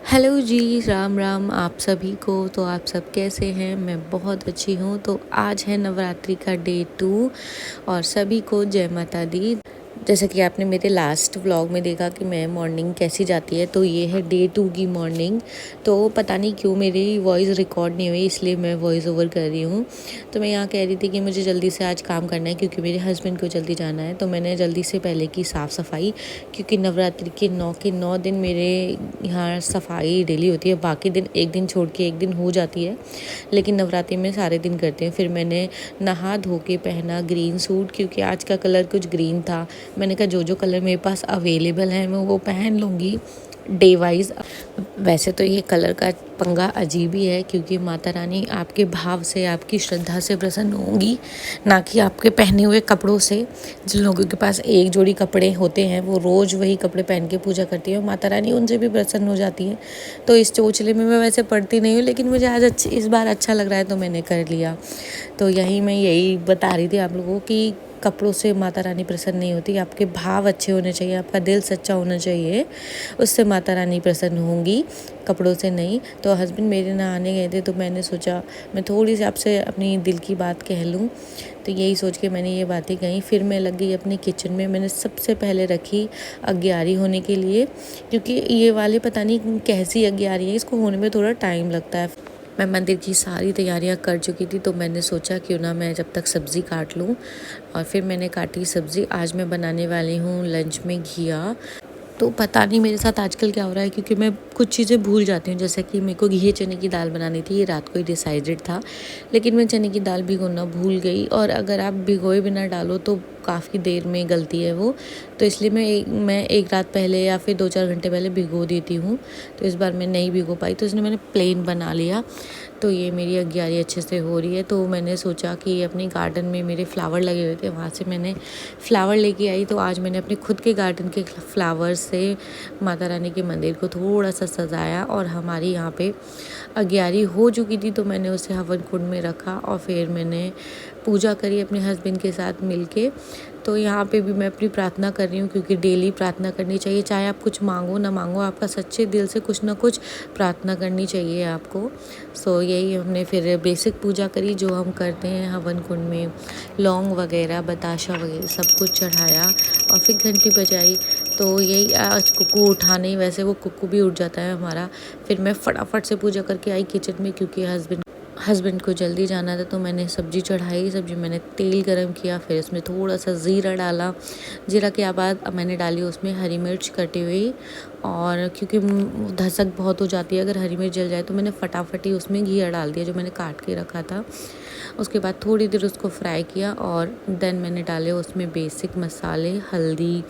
Hello जी, राम राम आप सभी को। तो आप सब कैसे हैं? मैं बहुत अच्छी हूँ। तो आज है नवरात्रि का डे 2 और सभी को जय माता दी। जैसा कि आपने मेरे लास्ट व्लॉग में देखा कि मैं मॉर्निंग कैसी जाती है, तो ये है डे 2 की मॉर्निंग। तो पता नहीं क्यों मेरी वॉइस रिकॉर्ड नहीं हुई, इसलिए मैं वॉइस ओवर कर रही हूँ। तो मैं यहाँ कह रही थी कि मुझे जल्दी से आज काम करना है क्योंकि मेरे हस्बैंड को जल्दी जाना है। तो मैंने जल्दी से पहले की साफ़ सफाई, क्योंकि नवरात्रि के 9 दिन मेरे यहाँ सफाई डेली होती है। बाकी दिन एक दिन छोड़ के एक दिन हो जाती है, लेकिन नवरात्रि में सारे दिन करते हैं। फिर मैंने नहा धो के पहना ग्रीन सूट, क्योंकि आज का कलर कुछ ग्रीन था। मैंने कहा जो कलर मेरे पास अवेलेबल है मैं वो पहन लूँगी डे वाइज। वैसे तो ये कलर का पंगा अजीब ही है, क्योंकि माता रानी आपके भाव से, आपकी श्रद्धा से प्रसन्न होंगी, ना कि आपके पहने हुए कपड़ों से। जिन लोगों के पास एक जोड़ी कपड़े होते हैं वो रोज़ वही कपड़े पहन के पूजा करती है, माता रानी उनसे भी प्रसन्न हो जाती है। तो इस चोचले में मैं वैसे पढ़ती नहीं हूँ, लेकिन मुझे आज इस बार अच्छा लग रहा है तो मैंने कर लिया। तो यही बता रही थी आप लोगों की कपड़ों से माता रानी प्रसन्न नहीं होती। आपके भाव अच्छे होने चाहिए, आपका दिल सच्चा होना चाहिए, उससे माता रानी प्रसन्न होंगी, कपड़ों से नहीं। तो हस्बैंड मेरे नहाने गए थे, तो मैंने सोचा मैं थोड़ी सी आपसे अपनी दिल की बात कह लूँ। तो यही सोच के मैंने ये बातें कही। फिर मैं लग गई अपने किचन में। मैंने सबसे पहले रखी अग्यारी होने के लिए, क्योंकि ये वाले पता नहीं कैसी अग्यारी है, इसको होने में थोड़ा टाइम लगता है। मैं मंदिर की सारी तैयारियां कर चुकी थी, तो मैंने सोचा क्यों ना मैं जब तक सब्ज़ी काट लूँ। और फिर मैंने काटी सब्ज़ी। आज मैं बनाने वाली हूँ लंच में घिया। तो पता नहीं मेरे साथ आजकल क्या हो रहा है, क्योंकि मैं कुछ चीज़ें भूल जाती हूँ। जैसे कि मेरे को घी चने की दाल बनानी थी, ये रात को ही डिसाइडेड था, लेकिन मैं चने की दाल भिगोना भूल गई। और अगर आप भिगोए बिना डालो तो काफ़ी देर में गलती है वो। तो इसलिए मैं एक रात पहले या फिर 2-4 घंटे पहले भिगो देती हूँ। तो इस बार मैं नहीं भिगो पाई, तो इसलिए मैंने प्लेन बना लिया। तो ये मेरी अग्यारी अच्छे से हो रही है। तो मैंने सोचा कि अपने गार्डन में मेरे फ्लावर लगे हुए थे, वहाँ से मैंने फ्लावर लेके आई। तो आज मैंने अपने खुद के गार्डन के फ्लावर से माता रानी के मंदिर को थोड़ा सा सजाया। और हमारी यहाँ पे अग्यारी हो चुकी थी, तो मैंने उसे हवन कुंड में रखा और फिर मैंने पूजा करी अपने हस्बैंड के साथ मिलके। तो यहाँ पे भी मैं अपनी प्रार्थना कर रही हूँ, क्योंकि डेली प्रार्थना करनी चाहिए, चाहे आप कुछ मांगो ना मांगो, आपका सच्चे दिल से कुछ ना कुछ प्रार्थना करनी चाहिए आपको। सो यही हमने फिर बेसिक पूजा करी जो हम करते हैं हवन कुंड में। लौंग वगैरह, बताशा वगैरह सब कुछ चढ़ाया और फिर घंटी बजाई। तो यही आज कुक्कू उठा नहीं, वैसे वो कुक्कू भी उठ जाता है हमारा। फिर मैं फटाफट से पूजा करके आई किचन में, क्योंकि हस्बैंड को जल्दी जाना था। तो मैंने सब्ज़ी चढ़ाई। सब्ज़ी मैंने तेल गरम किया, फिर इसमें थोड़ा सा ज़ीरा डाला। ज़ीरा के बाद मैंने डाली उसमें हरी मिर्च कटी हुई, और क्योंकि धसक बहुत हो जाती है अगर हरी मिर्च जल जाए, तो मैंने फटाफट ही उसमें घिया डाल दिया जो मैंने काट के रखा था। उसके बाद थोड़ी देर उसको फ्राई किया, और देन मैंने डाले उसमें बेसिक मसाले, हल्दी,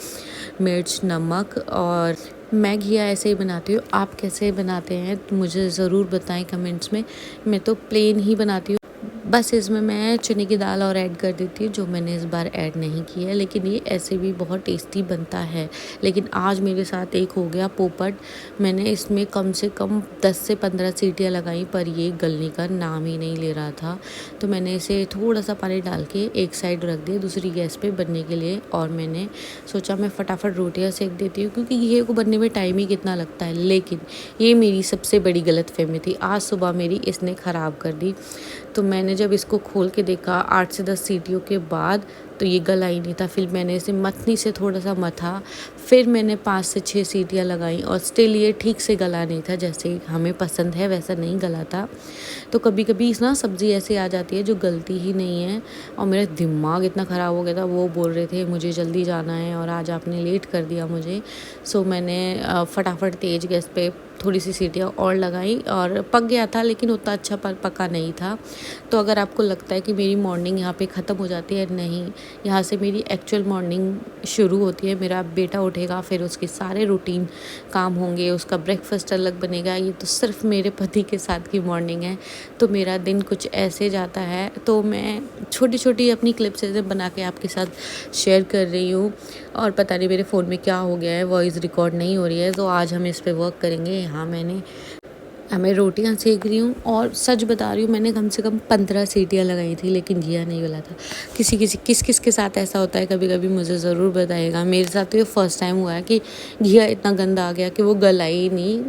मिर्च, नमक। और मैं घिया ऐसे ही बनाती हूँ, आप कैसे बनाते हैं तो मुझे ज़रूर बताएं कमेंट्स में। मैं तो प्लेन ही बनाती हूँ, बस इसमें मैं चने की दाल और ऐड कर देती हूँ, जो मैंने इस बार ऐड नहीं की है। लेकिन ये ऐसे भी बहुत टेस्टी बनता है। लेकिन आज मेरे साथ एक हो गया पोपट। मैंने इसमें कम से कम 10 से 15 सीटियाँ लगाई, पर ये गलने का नाम ही नहीं ले रहा था। तो मैंने इसे थोड़ा सा पानी डाल के एक साइड रख दिया दूसरी गैस पे बनने के लिए। और मैंने सोचा मैं फटाफट रोटियाँ सेक देती हूँ, क्योंकि घी को बनने में टाइम ही कितना लगता है। लेकिन ये मेरी सबसे बड़ी गलतफहमी थी, आज सुबह मेरी इसने ख़राब कर दी। तो मैंने जब इसको खोल के देखा 8 से 10 सीटियों के बाद, तो ये गला ही नहीं था। फिर मैंने इसे मथनी से थोड़ा सा मथा, फिर मैंने 5 से 6 सीटियाँ लगाई, और स्टिल ये ठीक से गला नहीं था, जैसे हमें पसंद है वैसा नहीं गला था। तो कभी कभी ना सब्ज़ी ऐसी आ जाती है जो गलती ही नहीं है। और मेरा दिमाग इतना ख़राब हो गया था, वो बोल रहे थे मुझे जल्दी जाना है और आज आपने लेट कर दिया मुझे। सो मैंने फटाफट तेज़ गैस पे थोड़ी सी सीटियाँ और लगाई, और पक गया था, लेकिन उतना अच्छा पका नहीं था। तो अगर आपको लगता है कि मेरी मॉर्निंग यहाँ पे ख़त्म हो जाती है, नहीं, यहाँ से मेरी एक्चुअल मॉर्निंग शुरू होती है। मेरा बेटा उठेगा, फिर उसके सारे रूटीन काम होंगे, उसका ब्रेकफास्ट अलग बनेगा। ये तो सिर्फ मेरे पति के साथ की मॉर्निंग है। तो मेरा दिन कुछ ऐसे जाता है। तो मैं छोटी छोटी अपनी क्लिप्स ऐसे बना के आपके साथ शेयर कर रही हूँ। और पता नहीं मेरे फ़ोन में क्या हो गया है, वॉइस रिकॉर्ड नहीं हो रही है। तो आज हम इस पर वर्क करेंगे। यहाँ मैंने मैं रोटियां सेक रही हूँ और सच बता रही हूँ, मैंने कम से कम 15 सीटियाँ लगाई थी लेकिन घिया नहीं गला था। किस किस के साथ ऐसा होता है कभी कभी मुझे ज़रूर बताइएगा। मेरे साथ तो ये फर्स्ट टाइम हुआ है कि घिया इतना गंदा आ गया कि वो गला ही नहीं।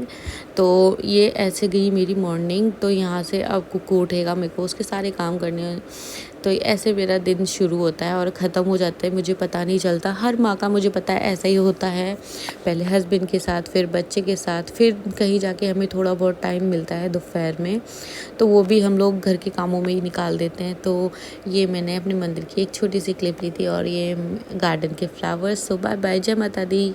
तो ये ऐसे गई मेरी मॉर्निंग। तो यहाँ से अब कुकू उठेगा, मेरे को उसके सारे काम करने हैं। तो ऐसे मेरा दिन शुरू होता है और ख़त्म हो जाता है, मुझे पता नहीं चलता। हर माँ का मुझे पता है ऐसा ही होता है, पहले हस्बैंड के साथ, फिर बच्चे के साथ, फिर कहीं जाके हमें थोड़ा बहुत टाइम मिलता है दोपहर में, तो वो भी हम लोग घर के कामों में ही निकाल देते हैं। तो ये मैंने अपने मंदिर की एक छोटी सी क्लिप ली थी और ये गार्डन के फ्लावर्स। सो बाय बाय, जय माता दी।